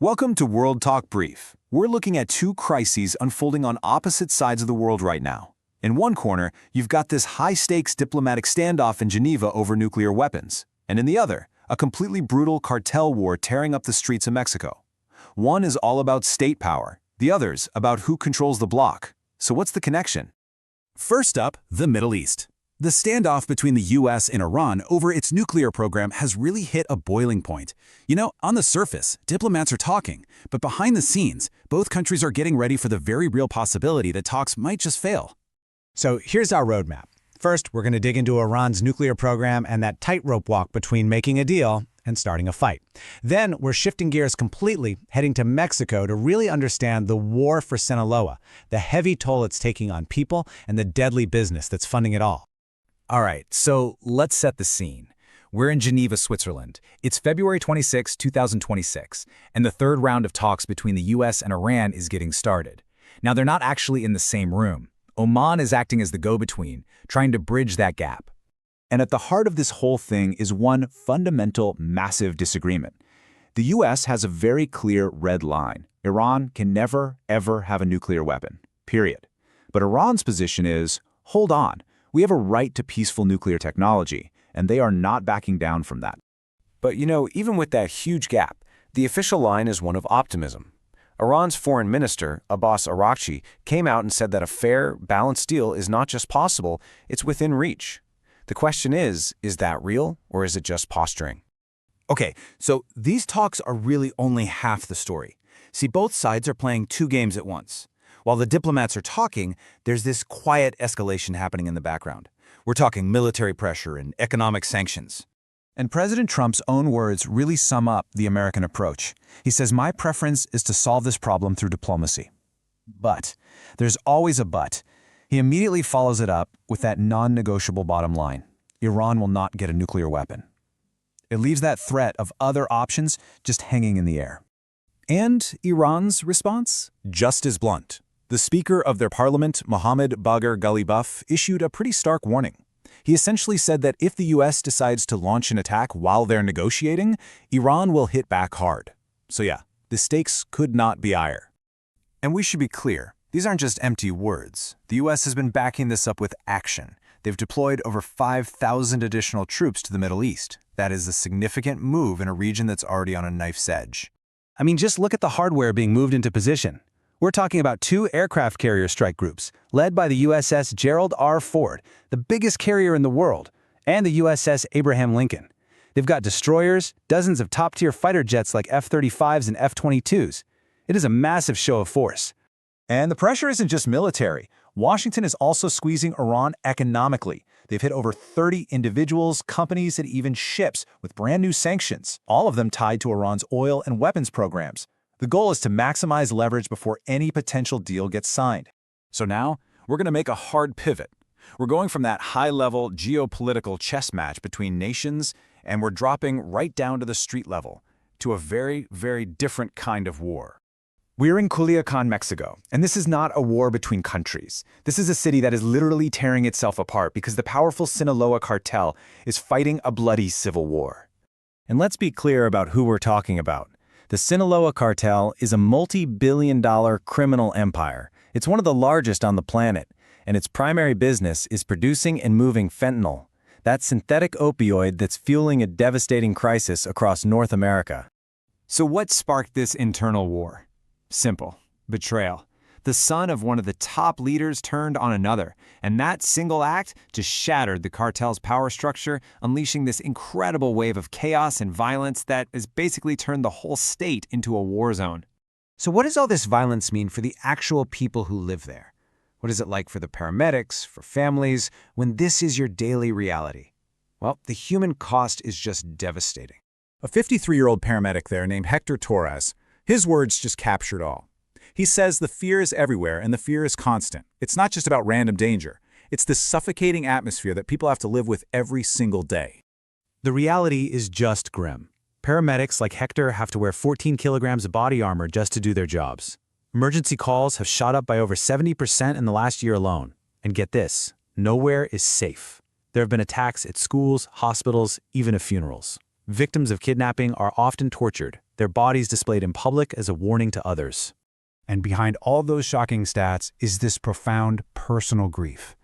Welcome to World Talk Brief. We're looking at two crises unfolding on opposite sides of the world right now. In one corner, you've got this high-stakes diplomatic standoff in Geneva over nuclear weapons, and in the other, a completely brutal cartel war tearing up the streets of Mexico. One is all about state power, the other's about who controls the bloc. So what's the connection? First up, the Middle East. The standoff between the US and Iran over its nuclear program has really hit a boiling point. You know, on the surface, diplomats are talking, but behind the scenes, both countries are getting ready for the very real possibility that talks might just fail. So here's our roadmap. First, we're going to dig into Iran's nuclear program and that tightrope walk between making a deal and starting a fight. Then we're shifting gears completely, heading to Mexico to really understand the war for Sinaloa, the heavy toll it's taking on people, and the deadly business that's funding it all. All right, so let's set the scene. We're in Geneva, Switzerland. It's February 26, 2026, and the third round of talks between the US and Iran is getting started. Now, they're not actually in the same room. Oman is acting as the go-between, trying to bridge that gap. And at the heart of this whole thing is one fundamental, massive disagreement. The US has a very clear red line. Iran can never, ever have a nuclear weapon, period. But Iran's position is, hold on. We have a right to peaceful nuclear technology, and they are not backing down from that. But you know, even with that huge gap, the official line is one of optimism. Iran's foreign minister, Abbas Araghchi, came out and said that a fair, balanced deal is not just possible, it's within reach. The question is that real, or is it just posturing? Okay, so these talks are really only half the story. See, both sides are playing two games at once. While the diplomats are talking, there's this quiet escalation happening in the background. We're talking military pressure and economic sanctions. And President Trump's own words really sum up the American approach. He says, "My preference is to solve this problem through diplomacy." But there's always a but. He immediately follows it up with that non-negotiable bottom line. Iran will not get a nuclear weapon. It leaves that threat of other options just hanging in the air. And Iran's response? Just as blunt. The Speaker of their parliament, Mohammad Bagher Ghalibaf, issued a pretty stark warning. He essentially said that if the US decides to launch an attack while they're negotiating, Iran will hit back hard. So yeah, the stakes could not be higher. And we should be clear, these aren't just empty words. The US has been backing this up with action. They've deployed over 5,000 additional troops to the Middle East. That is a significant move in a region that's already on a knife's edge. I mean, just look at the hardware being moved into position. We're talking about two aircraft carrier strike groups, led by the USS Gerald R Ford, the biggest carrier in the world, and the USS Abraham Lincoln. They've got destroyers, dozens of top-tier fighter jets like F-35s and F-22s. It is a massive show of force. And the pressure isn't just military. Washington is also squeezing Iran economically. They've hit over 30 individuals, companies, and even ships with brand new sanctions, all of them tied to Iran's oil and weapons programs. The goal is to maximize leverage before any potential deal gets signed. So now, we're going to make a hard pivot. We're going from that high-level geopolitical chess match between nations, and we're dropping right down to the street level, to a very, very different kind of war. We're in Culiacan, Mexico, and this is not a war between countries. This is a city that is literally tearing itself apart because the powerful Sinaloa cartel is fighting a bloody civil war. And let's be clear about who we're talking about. The Sinaloa cartel is a multi-billion-dollar criminal empire. It's one of the largest on the planet, and its primary business is producing and moving fentanyl, that synthetic opioid that's fueling a devastating crisis across North America. So what sparked this internal war? Simple. Betrayal. The son of one of the top leaders turned on another, and that single act just shattered the cartel's power structure, unleashing this incredible wave of chaos and violence that has basically turned the whole state into a war zone. So what does all this violence mean for the actual people who live there? What is it like for the paramedics, for families, when this is your daily reality? Well, the human cost is just devastating. A 53-year-old paramedic there named Hector Torres, his words just captured all. He says the fear is everywhere and the fear is constant. It's not just about random danger. It's this suffocating atmosphere that people have to live with every single day. The reality is just grim. Paramedics like Hector have to wear 14 kilograms of body armor just to do their jobs. Emergency calls have shot up by over 70% in the last year alone. And get this, nowhere is safe. There have been attacks at schools, hospitals, even at funerals. Victims of kidnapping are often tortured, their bodies displayed in public as a warning to others. And behind all those shocking stats is this profound personal grief.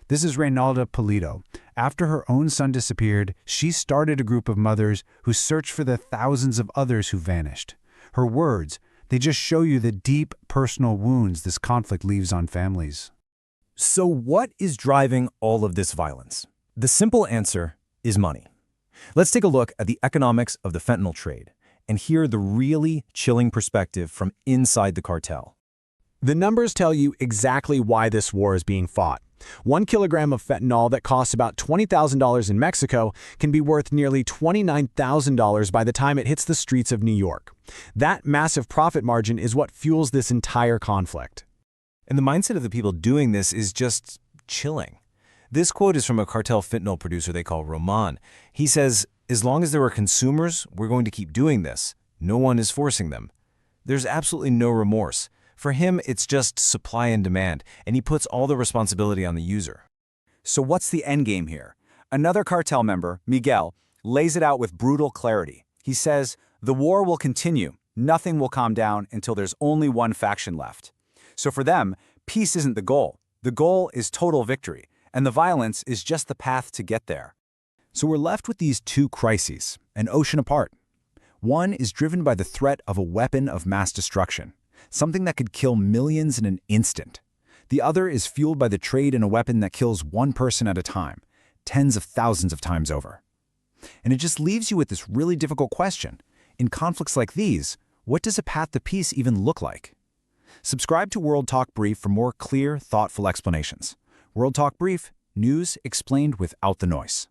This is Reynalda Pulido. After her own son disappeared, she started a group of mothers who searched for the thousands of others who vanished. Her words, they just show you the deep personal wounds this conflict leaves on families. So what is driving all of this violence? The simple answer is money. Let's take a look at the economics of the fentanyl trade and hear the really chilling perspective from inside the cartel. The numbers tell you exactly why this war is being fought. 1 kilogram of fentanyl that costs about $20,000 in Mexico can be worth nearly $29,000 by the time it hits the streets of New York. That massive profit margin is what fuels this entire conflict. And the mindset of the people doing this is just chilling. This quote is from a cartel fentanyl producer they call Roman. He says, "As long as there are consumers, we're going to keep doing this. No one is forcing them." There's absolutely no remorse. For him, it's just supply and demand, and he puts all the responsibility on the user. So what's the endgame here? Another cartel member, Miguel, lays it out with brutal clarity. He says, the war will continue. Nothing will calm down until there's only one faction left. So for them, peace isn't the goal. The goal is total victory, and the violence is just the path to get there. So we're left with these two crises, an ocean apart. One is driven by the threat of a weapon of mass destruction, something that could kill millions in an instant. The other is fueled by the trade in a weapon that kills one person at a time, tens of thousands of times over. And it just leaves you with this really difficult question. In conflicts like these, what does a path to peace even look like? Subscribe to World Talk Brief for more clear, thoughtful explanations. World Talk Brief, news explained without the noise.